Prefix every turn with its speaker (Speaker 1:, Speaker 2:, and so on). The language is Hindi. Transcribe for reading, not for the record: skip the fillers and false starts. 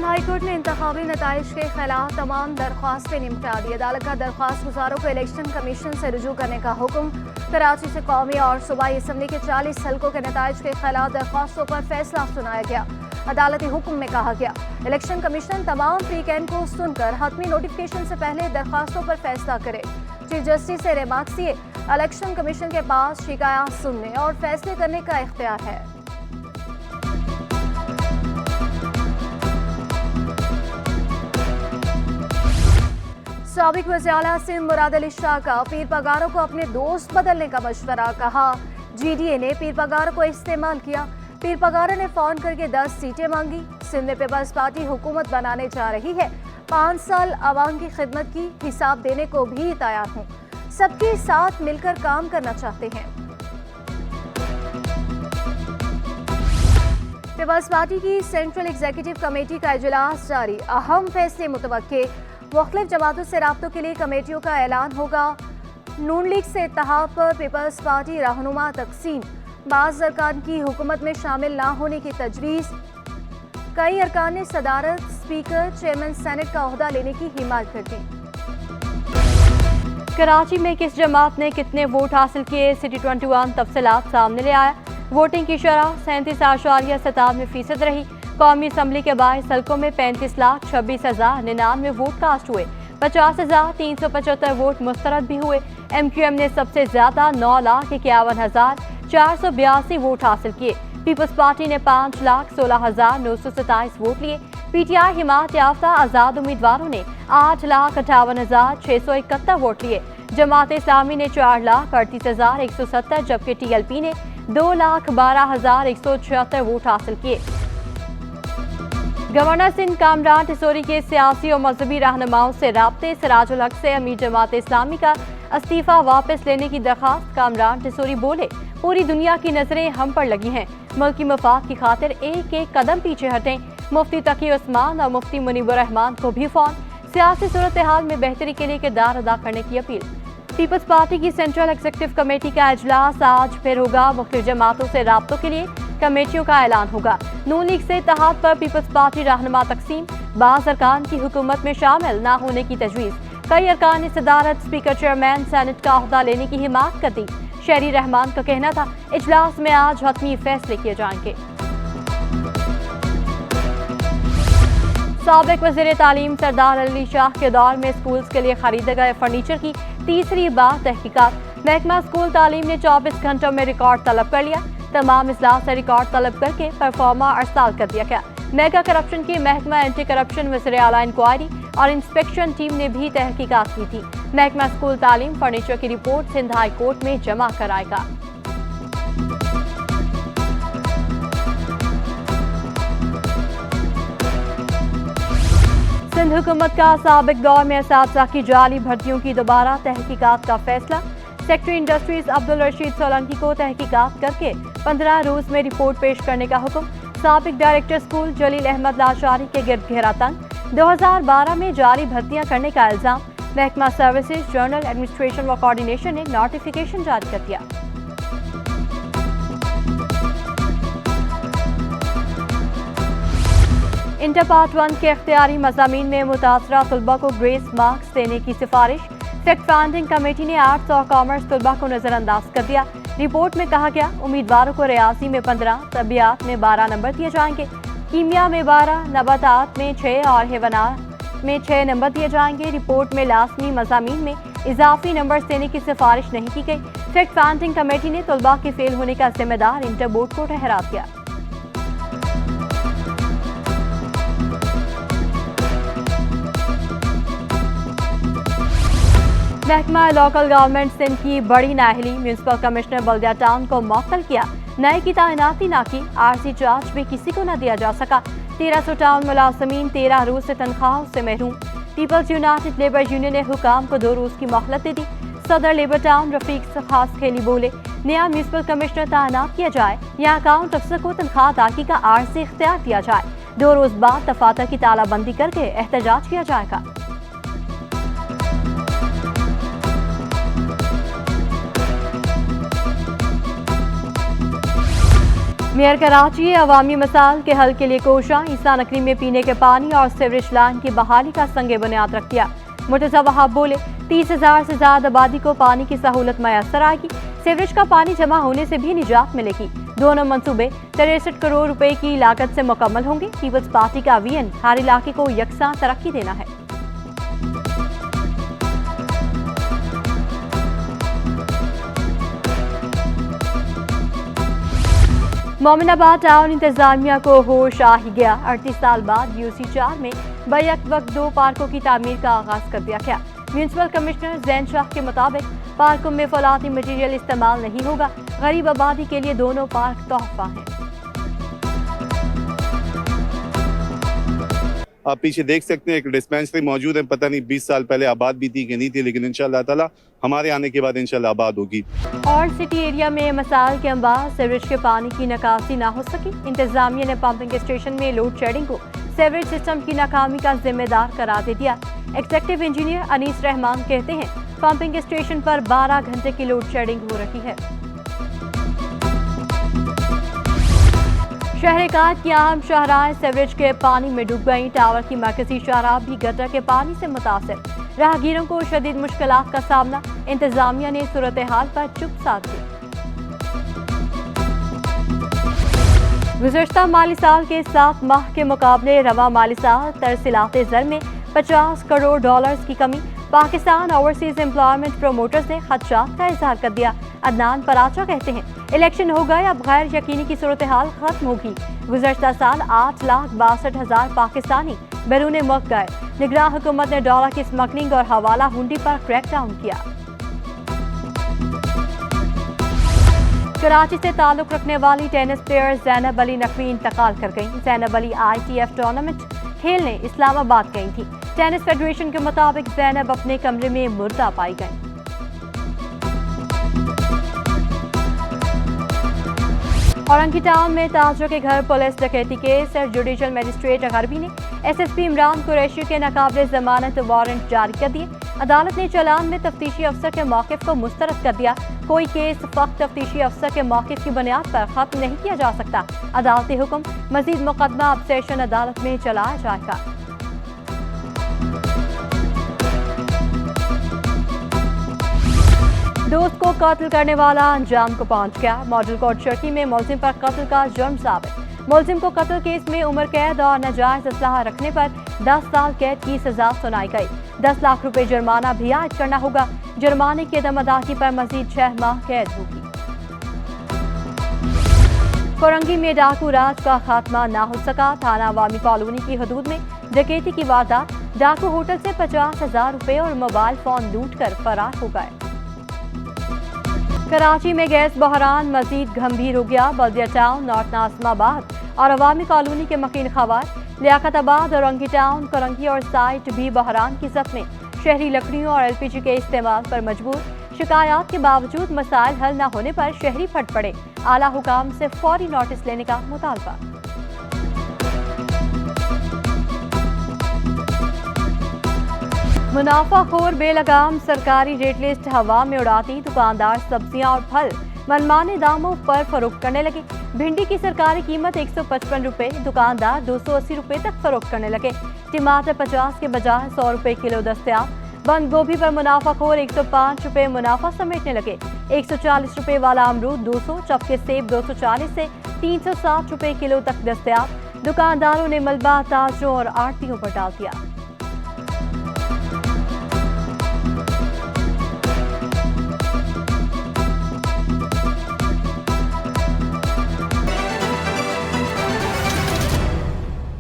Speaker 1: हाईकोर्ट ने इंतखाबी नताइज के खिलाफ तमाम दरख्वास्तें निपटा दी। अदालत का दरख्वास्त गुजारों को इलेक्शन कमीशन से रुजू करने का हुक्म। कराची से कौमी और सूबाई असम्बली के 40 हल्कों के नताइज के खिलाफ दरख्वास्तों पर फैसला सुनाया गया। अदालती हुक्म में कहा गया इलेक्शन कमीशन तमाम प्री कैन को सुनकर हतमी नोटिफिकेशन से पहले दरख्वास्तों पर फैसला करे। चीफ जस्टिस से रेमाक्सिए इलेक्शन कमीशन के पास शिकायत सुनने और फैसले करने का इख्तियार है। साबिक वज़ीर आला सिंध मुराद अली शाह का पीर पगारों को अपने दोस्त बदलने का मशवरा। कहा GDA ने पीर पगारों को इस्तेमाल किया। पीर पगारों ने फोन करके 10 सीटें मांगी। सिंध में पीपल्स पार्टी हुकूमत बनाने जा रही है। 5 साल आवाम की खिदमत की, हिसाब देने को भी तैयार हूँ। सबके साथ मिलकर काम करना चाहते हैं। पीपल्स पार्टी की सेंट्रल एग्जीक्यूटिव कमेटी का इजलास जारी। अहम फैसले मुतवक्के। मुख्तलिफ जमातों से राब्तों के लिए कमेटियों का ऐलान होगा। नून लीग से इत्तेहाद पर पीपल्स पार्टी रहनुमा तकसीम। बाज़ अरकान की हुकूमत में शामिल ना होने की तजवीज़। कई अरकान ने सदारत, स्पीकर, चेयरमैन सेनेट का ओहदा लेने की हिमायत कर दी। कराची में किस जमात ने कितने वोट हासिल किए, सिटी 21 तफसीलात सामने ले आया। वोटिंग की शरह 37.97% रही। कौमी असम्बली के 22 हल्कों में 35,26,099 वोट कास्ट हुए। 50,375 वोट मुस्तरद भी हुए। MQM ने सबसे ज्यादा 9,51,482 वोट हासिल किए। पीपल्स पार्टी ने 5,16,927 वोट लिए। PTI हिमायत याफ्ता आजाद उम्मीदवारों ने 8,58,671 वोट लिए। जमात इस्लामी ने 4,38,170 जबकि TLP ने 2,12,176 वोट हासिल किए। गवर्नर सिंध कामरान टिसोरी के सियासी और मजहबी रहनुमाओं से राब्ते। सिराजुल हक से अमीर जमात इस्लामी का इस्तीफा वापस लेने की दरखास्त। कामरान टिसोरी बोले पूरी दुनिया की नजरें हम पर लगी हैं, मुल्क की मफाद की खातिर एक एक कदम पीछे हटें। मुफ्ती तकी उस्मान और मुफ्ती मुनीबुर रहमान को भी फोन। सियासी सूरत हाल में बेहतरी के लिए किरदार अदा करने की अपील। पीपल्स पार्टी की सेंट्रल एग्जीक्यूटिव कमेटी का इजलास आज फिर होगा। मुख्तलिफ जमातों से राब्तों के लिए कमेटियों का ऐलान होगा। नून लीग से इत्तेहाद पर पीपल्स पार्टी रहनुमा तकसीम। बाज़ अरकान की हुकूमत में शामिल ना होने की तजवीज़। कई अरकान ने सदारत, स्पीकर, चेयरमैन सेनेट का ओहदा लेने की हिमायत कर दी। शहरी रहमान का कहना था इजलास में आज हतमी फैसले किए जाएंगे। साबिक वज़ीर तालीम सरदार अली शाह के दौर में स्कूल्स के लिए खरीदे गए फर्नीचर की तीसरी बार तहकीकात। महकमा स्कूल तालीम ने 24 घंटों में रिकॉर्ड तलब कर लिया। तमाम इजलास से रिकॉर्ड तलब करके परफॉर्मा अरसाल कर दिया गया। मेगा करप्शन की महकमा एंटी करप्शन वज़ीर आला इंक्वायरी और इंस्पेक्शन टीम ने भी तहकीकात की थी। महकमा स्कूल तालीम फर्नीचर की रिपोर्ट सिंध हाई कोर्ट में जमा कराएगा। सिंध हुकूमत का साबिक दौर में असातिज़ा की जाली भर्तियों की दोबारा तहकीकात का फैसला। सेक्रेटरी इंडस्ट्रीज अब्दुल रशीद सोलंकी को तहकीकात करके 15 रोज में रिपोर्ट पेश करने का हुक्म। साबिक डायरेक्टर स्कूल जलील अहमद लाशारी के गिरद घेरा तंग। 2012 में जारी भर्तियां करने का इल्जाम। महकमा सर्विसेज, जर्नल एडमिनिस्ट्रेशन व कोऑर्डिनेशन ने नोटिफिकेशन जारी कर दिया। इंटर पार्ट 1 के इख्तियारी मज़ामीन में मुतासरा तलबा को ग्रेस मार्क्स देने की सिफारिश। फैक्ट फाइंडिंग कमेटी ने आर्ट्स और कॉमर्स तलबा को नजरअंदाज कर दिया। रिपोर्ट में कहा गया उम्मीदवारों को रियाजी में 15, तबियात में 12 नंबर दिए जाएंगे। कीमिया में 12, नबातात में 6 और हैवानात में 6 नंबर दिए जाएंगे। रिपोर्ट में लाजमी मज़ामीन में इजाफी नंबर देने की सिफारिश नहीं की गई। फैक्ट फाइंडिंग कमेटी ने तलबा के फेल होने का जिम्मेदार इंटर बोर्ड को ठहरा दिया। महकमा लोकल गवर्नमेंट सिंध की बड़ी नाअहली। म्यूनसिपल कमिश्नर बल्दिया टाउन को मअतल किया। नए की तैनाती ना की। आरसी चार्ज भी किसी को न दिया जा सका। 1300 टाउन मुलाजमीन 13 रोज से तनख्वाहों से महरूम। पीपल्स यूनाइटेड लेबर यूनियन ने हुकाम को 2 रोज की मोहलत दे दी। सदर लेबर टाउन रफीक खास खेली बोले नया म्यूनसिपल कमिश्नर तैनात किया जाए या अकाउंट अफसर को तनख्वाह अदायगी का आरसी इख्तियार दिया जाए। 2 रोज बाद दफातर की तालाबंदी करके एहतजाज किया जाएगा। मेयर कराची अवामी मसाइल के हल के लिए कोशा। ईसा नकरी में पीने के पानी और सीवरेज लाइन की बहाली का संग बुनियाद रख दिया। मुर्तजा वहाब बोले 30,000 से ज्यादा आबादी को पानी की सहूलत मैसर आएगी। सीवरेज का पानी जमा होने से भी निजात मिलेगी। दोनों मंसूबे 63 करोड़ रुपए की लागत से मुकम्मल होंगे। पीपल्स पार्टी का विजन हर इलाके को यकसा तरक्की देना है। मोमिनाबाद टाउन इंतजामिया को होश आ ही गया। 38 साल बाद यूसी 4 में बैक वक्त 2 पार्कों की तामीर का आगाज कर दिया गया। म्यूनसिपल कमिश्नर जैन शाह के मुताबिक पार्कों में फौलादी मटीरियल इस्तेमाल नहीं होगा। गरीब आबादी के लिए दोनों पार्क तोहफा हैं।
Speaker 2: आप पीछे देख सकते हैं एक डिस्पेंसरी मौजूद है। पता नहीं 20 साल पहले आबाद भी थी कि नहीं थी, लेकिन इंशाल्लाह ताला हमारे आने के बाद इंशाल्लाह आबाद होगी।
Speaker 1: और सिटी एरिया में मसाइल के अंबार सीवरेज के पानी की निकासी ना हो सकी। इंतजामिया ने पंपिंग स्टेशन में लोड शेडिंग को सीवरेज सिस्टम की नाकामी का जिम्मेदार करार दे दिया। एग्जीक्यूटिव इंजीनियर अनीस रहमान कहते हैं पंपिंग स्टेशन पर 12 घंटे की लोड शेडिंग हो रही है। शहर काट की अहम शाहराहें सीवरेज के पानी में डूब गई। टावर की मरकजी शाहराह भी गटर के पानी से मुतासर। राहगीरों को शदीद मुश्किलात का सामना। इंतजामिया ने सूरत हाल पर चुप साध दी। गुज़श्ता माली साल के 7 माह के मुकाबले रवा माली साल तरसीलात ज़र में 50 करोड़ डॉलर्स की कमी। पाकिस्तान ओवरसीज एम्प्लॉयमेंट प्रोमोटर्स ने खदशात का इजहार कर दिया। अदनान पराचा कहते हैं इलेक्शन हो गए, अब गैर यकीनी की सूरत हाल खत्म होगी। गुज़श्ता साल 8,62,000 पाकिस्तानी बैरून मुल्क गए। निगरान हुकूमत ने डॉलर की स्मगलिंग और हवाला हुंडी पर क्रैकडाउन किया। कराची से ताल्लुक रखने वाली टेनिस प्लेयर ज़ैनब अली नकवी इंतकाल कर गईं। ज़ैनब अली ITF टूर्नामेंट खेलने इस्लामाबाद गई थी। टेनिस फेडरेशन के मुताबिक ज़ैनब अपने कमरे में मुर्दा पाई गई। औरंगी टाउन में ताजर के घर पुलिस डकैती केस। जुडिशल मजिस्ट्रेट गरबी ने SSP इमरान कुरैशी के नाकाबिले जमानत वारंट जारी कर दिए। अदालत ने चालान में तफ्तीशी अफसर के मौक़िफ़ को मुस्तरद कर दिया। कोई केस फ़क्त तफ्तीशी अफसर के मौक़िफ़ की बुनियाद पर खत्म नहीं किया जा सकता। अदालती हुक्म मजीद मुकदमा अब सेशन अदालत में चलाया जाएगा। दोस्त को कत्ल करने वाला अंजाम को पहुंच गया। मॉडल कोर्ट चरखी में मुलजिम पर कत्ल का जुर्म साबित। मुलजिम को कत्ल केस में उम्र कैद और नाजायज असलाह रखने पर 10 साल कैद की सजा सुनाई गई। 10 लाख रुपए जुर्माना भी आयद करना होगा। जुर्माने की अदम अदायगी पर मजीद 6 माह कैद होगी। कोरंगी में डाकू राज का खात्मा ना हो सका। थाना अवामी कॉलोनी की हदूद में डकैती की वारदात। डाकू होटल से 50,000 रुपए और मोबाइल फोन लूट कर फरार हो गए। कराची में गैस बहरान मजीद गंभीर हो गया। बल्दिया टाउन, नॉर्थ नाज़िमाबाद और अवामी कॉलोनी के मकीन खवार, लियाकताबाद, औरंगी टाउन, करंगी और साइट भी बहरान की जद में। शहरी लकड़ियों और LPG के इस्तेमाल पर मजबूर। शिकायत के बावजूद मसाइल हल न होने पर शहरी फट पड़े। आला हुकाम से फौरी नोटिस लेने का मुतालबा। मुनाफाखोर बेलगाम सरकारी रेट लिस्ट हवा में उड़ाती। दुकानदार सब्जियां और फल मनमाने दामों पर फरोख्त करने लगे। भिंडी की सरकारी कीमत 155 रुपए, दुकानदार 280 रुपए तक फरोख्त करने लगे। टमाटर 50 के बजाय 100 रुपए किलो दस्तयाब। बंद गोभी पर मुनाफाखोर 105 रुपए मुनाफा समेटने लगे। 140 रुपए वाला अमरूद 200, चपके सेब 240 से 360 रुपए किलो तक दस्तयाब। दुकानदारों ने मलबा ताजरों और आड़तियों पर डाल दिया।